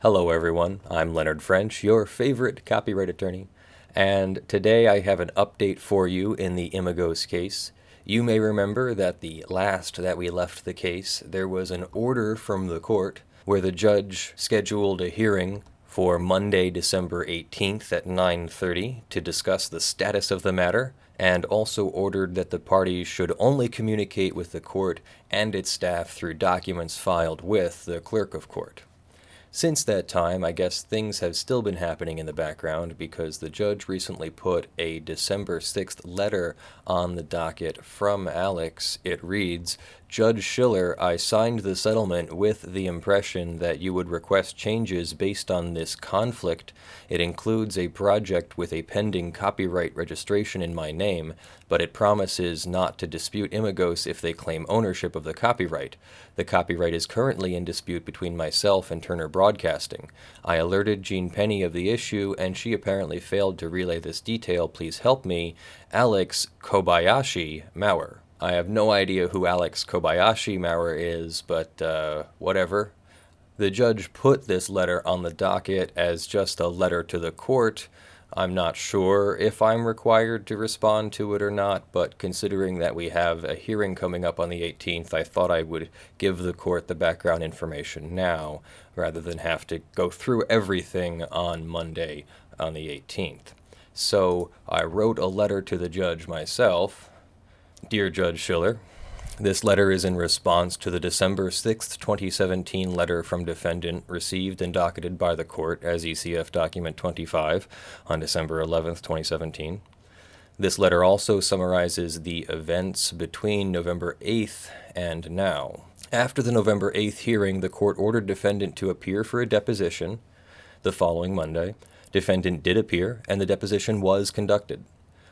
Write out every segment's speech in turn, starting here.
Hello everyone, I'm Leonard French, your favorite copyright attorney, and today I have an update for you in the Imagos case. You may remember that the last that we left the case, there was an order from the court where the judge scheduled a hearing for Monday, December 18th at 9:30 to discuss the status of the matter, and also ordered that the parties should only communicate with the court and its staff through documents filed with the clerk of court. Since that time, I guess things have still been happening in the background because the judge recently put a December 6th letter on the docket from Alex. It reads, "Judge Schiller, I signed the settlement with the impression that you would request changes based on this conflict. It includes a project with a pending copyright registration in my name, but it promises not to dispute Imagos if they claim ownership of the copyright. The copyright is currently in dispute between myself and Turner Broadcasting. I alerted Jean Penny of the issue, and she apparently failed to relay this detail. Please help me. Alex Kobayashi, Maurer." I have no idea who Alex Kobayashi Maurer is, but whatever. The judge put this letter on the docket as just a letter to the court. I'm not sure if I'm required to respond to it or not, but considering that we have a hearing coming up on the 18th, I thought I would give the court the background information now, rather than have to go through everything on Monday on the 18th. So I wrote a letter to the judge myself. Dear Judge Schiller, this letter is in response to the December 6th, 2017 letter from defendant received and docketed by the court as ECF Document 25 on December 11th, 2017. This letter also summarizes the events between November 8th and now. After the November 8th hearing, the court ordered defendant to appear for a deposition the following Monday. Defendant did appear, and the deposition was conducted.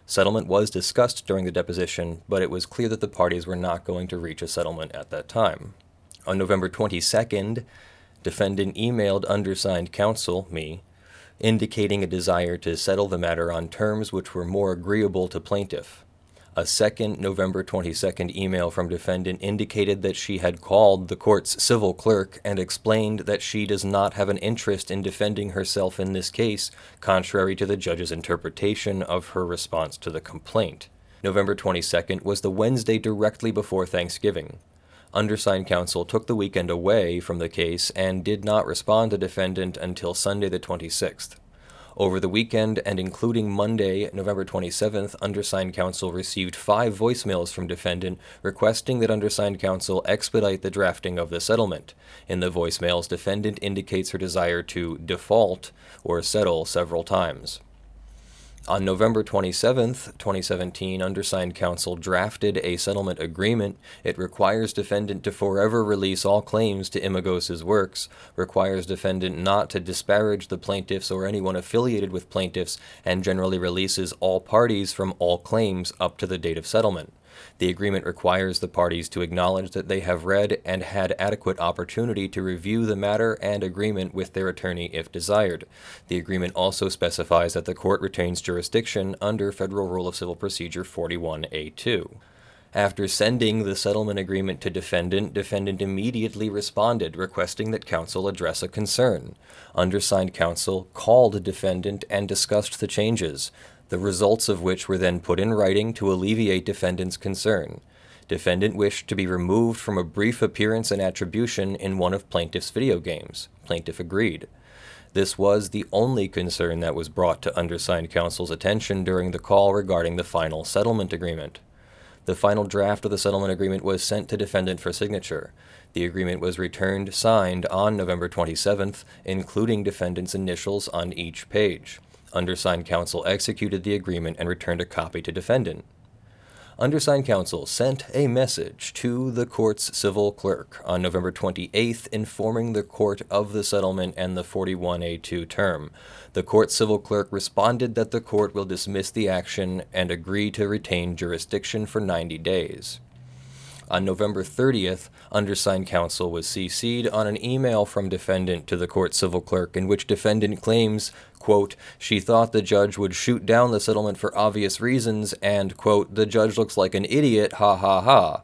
Settlement was discussed during the deposition, but it was clear that the parties were not going to reach a settlement at that time. On November 22nd, defendant emailed undersigned counsel, me, indicating a desire to settle the matter on terms which were more agreeable to plaintiff. A second November 22nd email from defendant indicated that she had called the court's civil clerk and explained that she does not have an interest in defending herself in this case, contrary to the judge's interpretation of her response to the complaint. November 22nd was the Wednesday directly before Thanksgiving. Undersigned counsel took the weekend away from the case and did not respond to defendant until Sunday the 26th. Over the weekend, and including Monday, November 27th, undersigned counsel received 5 voicemails from defendant requesting that undersigned counsel expedite the drafting of the settlement. In the voicemails, defendant indicates her desire to default or settle several times. On November 27th, 2017, undersigned counsel drafted a settlement agreement. It requires defendant to forever release all claims to Imagos' works, requires defendant not to disparage the plaintiffs or anyone affiliated with plaintiffs, and generally releases all parties from all claims up to the date of settlement. The agreement requires the parties to acknowledge that they have read and had adequate opportunity to review the matter and agreement with their attorney if desired. The agreement also specifies that the court retains jurisdiction under Federal Rule of Civil Procedure 41A2. After sending the settlement agreement to defendant immediately responded, requesting that counsel address a concern. Undersigned counsel called defendant and discussed the changes, the results of which were then put in writing to alleviate defendant's concern. Defendant wished to be removed from a brief appearance and attribution in one of plaintiff's video games. Plaintiff agreed. This was the only concern that was brought to undersigned counsel's attention during the call regarding the final settlement agreement. The final draft of the settlement agreement was sent to defendant for signature. The agreement was returned signed on November 27th, including defendant's initials on each page. Undersigned counsel executed the agreement and returned a copy to defendant. Undersigned counsel sent a message to the court's civil clerk on November 28th informing the court of the settlement and the 41A2 term. The court's civil clerk responded that the court will dismiss the action and agree to retain jurisdiction for 90 days. On November 30th, undersigned counsel was CC'd on an email from defendant to the court civil clerk in which defendant claims, quote, she thought the judge would shoot down the settlement for obvious reasons and, quote, the judge looks like an idiot, ha ha ha.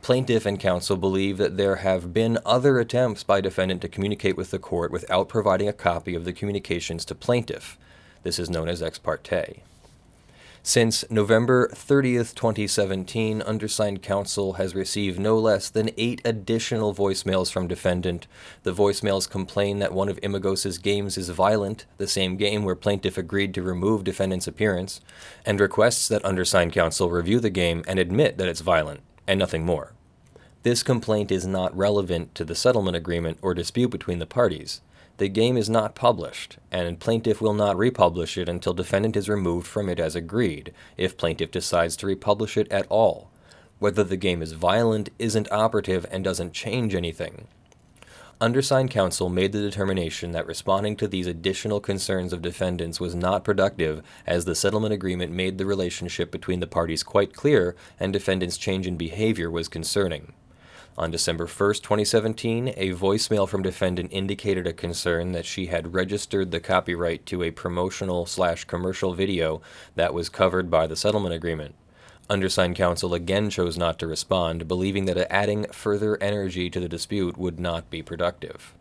Plaintiff and counsel believe that there have been other attempts by defendant to communicate with the court without providing a copy of the communications to plaintiff. This is known as ex parte. Since November 30th, 2017, undersigned counsel has received no less than 8 additional voicemails from defendant. The voicemails complain that one of Imagos' games is violent, the same game where plaintiff agreed to remove defendant's appearance, and requests that undersigned counsel review the game and admit that it's violent, and nothing more. This complaint is not relevant to the settlement agreement or dispute between the parties. The game is not published, and plaintiff will not republish it until defendant is removed from it as agreed, if plaintiff decides to republish it at all. Whether the game is violent isn't operative and doesn't change anything. Undersigned counsel made the determination that responding to these additional concerns of defendants was not productive, as the settlement agreement made the relationship between the parties quite clear, and defendant's change in behavior was concerning. On December 1st, 2017, a voicemail from defendant indicated a concern that she had registered the copyright to a promotional/commercial video that was covered by the settlement agreement. Undersigned counsel again chose not to respond, believing that adding further energy to the dispute would not be productive.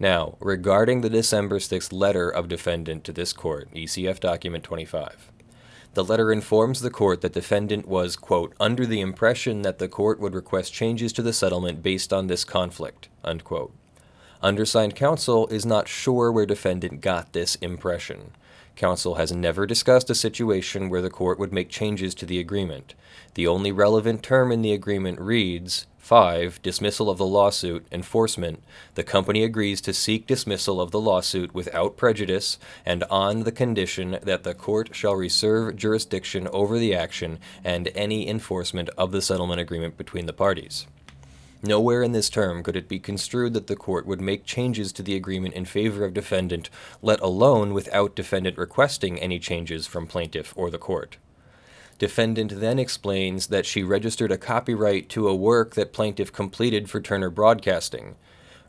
Now, regarding the December 6th letter of defendant to this court, ECF document 25. The letter informs the court that defendant was, quote, under the impression that the court would request changes to the settlement based on this conflict, unquote. Undersigned counsel is not sure where defendant got this impression. Counsel has never discussed a situation where the court would make changes to the agreement. The only relevant term in the agreement reads, 5. Dismissal of the lawsuit, enforcement. The company agrees to seek dismissal of the lawsuit without prejudice and on the condition that the court shall reserve jurisdiction over the action and any enforcement of the settlement agreement between the parties. Nowhere in this term could it be construed that the court would make changes to the agreement in favor of defendant, let alone without defendant requesting any changes from plaintiff or the court. Defendant then explains that she registered a copyright to a work that plaintiff completed for Turner Broadcasting.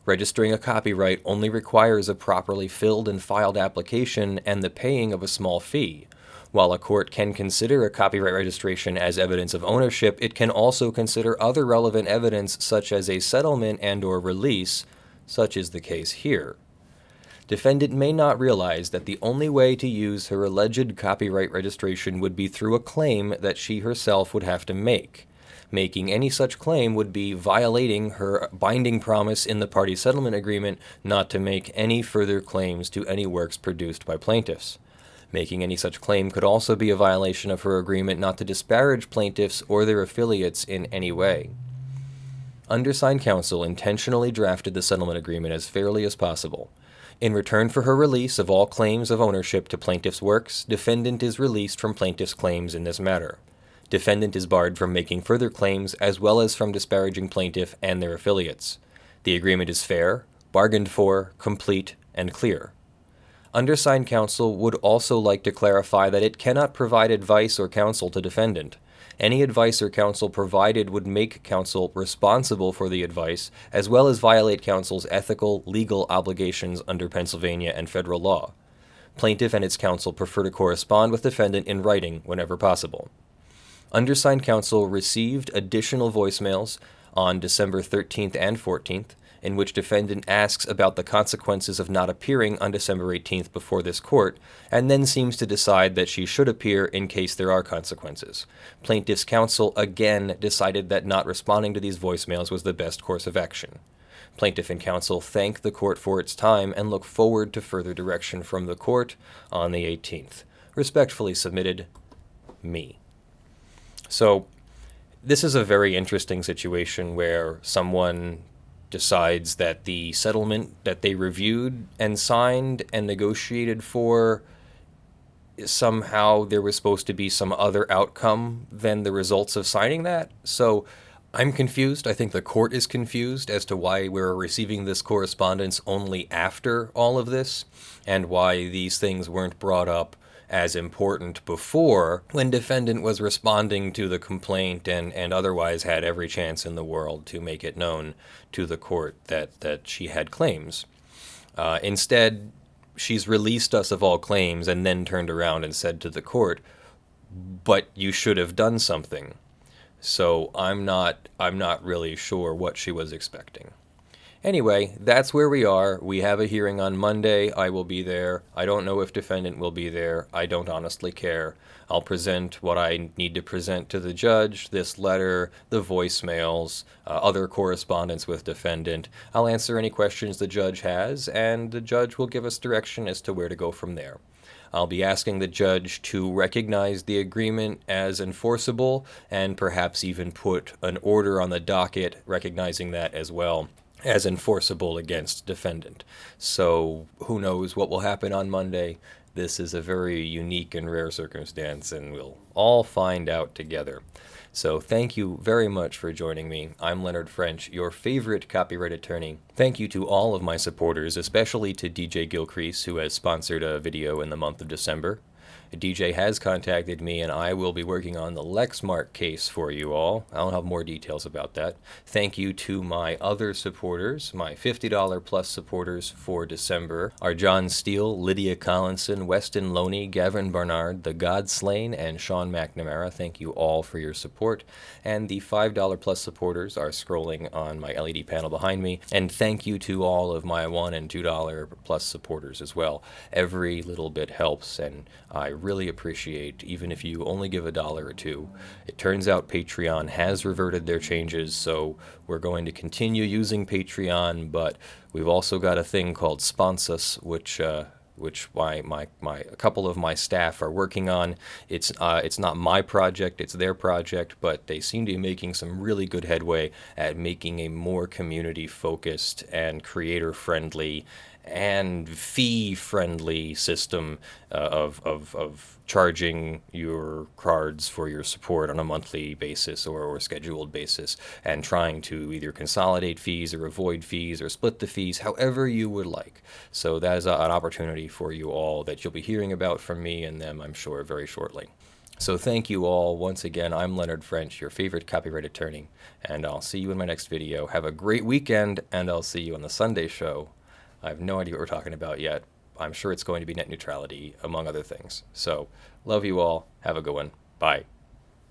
Registering a copyright only requires a properly filled and filed application and the paying of a small fee. While a court can consider a copyright registration as evidence of ownership, it can also consider other relevant evidence such as a settlement and/or release, such is the case here. Defendant may not realize that the only way to use her alleged copyright registration would be through a claim that she herself would have to make. Making any such claim would be violating her binding promise in the party settlement agreement not to make any further claims to any works produced by plaintiffs. Making any such claim could also be a violation of her agreement not to disparage plaintiffs or their affiliates in any way. Undersigned counsel intentionally drafted the settlement agreement as fairly as possible. In return for her release of all claims of ownership to plaintiff's works, defendant is released from plaintiff's claims in this matter. Defendant is barred from making further claims as well as from disparaging plaintiff and their affiliates. The agreement is fair, bargained for, complete, and clear. Undersigned counsel would also like to clarify that it cannot provide advice or counsel to defendant. Any advice or counsel provided would make counsel responsible for the advice, as well as violate counsel's ethical, legal obligations under Pennsylvania and federal law. Plaintiff and its counsel prefer to correspond with defendant in writing whenever possible. Undersigned counsel received additional voicemails on December 13th and 14th, in which defendant asks about the consequences of not appearing on December 18th before this court, and then seems to decide that she should appear in case there are consequences. Plaintiff's counsel again decided that not responding to these voicemails was the best course of action. Plaintiff and counsel thank the court for its time and look forward to further direction from the court on the 18th. Respectfully submitted, me. So, this is a very interesting situation where someone decides that the settlement that they reviewed and signed and negotiated for, somehow there was supposed to be some other outcome than the results of signing that. So I'm confused. I think the court is confused as to why we're receiving this correspondence only after all of this, and why these things weren't brought up as important before, when defendant was responding to the complaint and otherwise had every chance in the world to make it known to the court that she had claims. Instead, she's released us of all claims and then turned around and said to the court, but you should have done something. So I'm not really sure what she was expecting. Anyway, that's where we are. We have a hearing on Monday. I will be there. I don't know if defendant will be there. I don't honestly care. I'll present what I need to present to the judge, this letter, the voicemails, other correspondence with defendant. I'll answer any questions the judge has, and the judge will give us direction as to where to go from there. I'll be asking the judge to recognize the agreement as enforceable and perhaps even put an order on the docket recognizing that as well as enforceable against defendant. So who knows what will happen on Monday? This is a very unique and rare circumstance, and we'll all find out together. So thank you very much for joining me. I'm Leonard French, your favorite copyright attorney. Thank you to all of my supporters, especially to DJ Gilcrease, who has sponsored a video in the month of December. DJ has contacted me, and I will be working on the Lexmark case for you all. I'll have more details about that. Thank you to my other supporters. My $50 plus supporters for December are John Steele, Lydia Collinson, Westin, Lohne, Gavin, Barnard, the Godslain, and Sean McNamara. Thank you all for your support. And the $5 plus supporters are scrolling on my LED panel behind me. And thank you to all of my $1 and $2 plus supporters as well. Every little bit helps, and I really appreciate, even if you only give $1 or $2. It turns out Patreon has reverted their changes, so we're going to continue using Patreon, but we've also got a thing called Sponsus, which a couple of my staff are working on. It's not my project, it's their project, but they seem to be making some really good headway at making a more community-focused and creator-friendly and fee-friendly system of charging your cards for your support on a monthly basis or scheduled basis, and trying to either consolidate fees or avoid fees or split the fees however you would like. So that is an opportunity for you all that you'll be hearing about from me and them, I'm sure, very shortly. So thank you all. Once again, I'm Leonard French, your favorite copyright attorney, and I'll see you in my next video. Have a great weekend, and I'll see you on the Sunday show. I have no idea what we're talking about yet. I'm sure it's going to be net neutrality, among other things. So, love you all. Have a good one. Bye.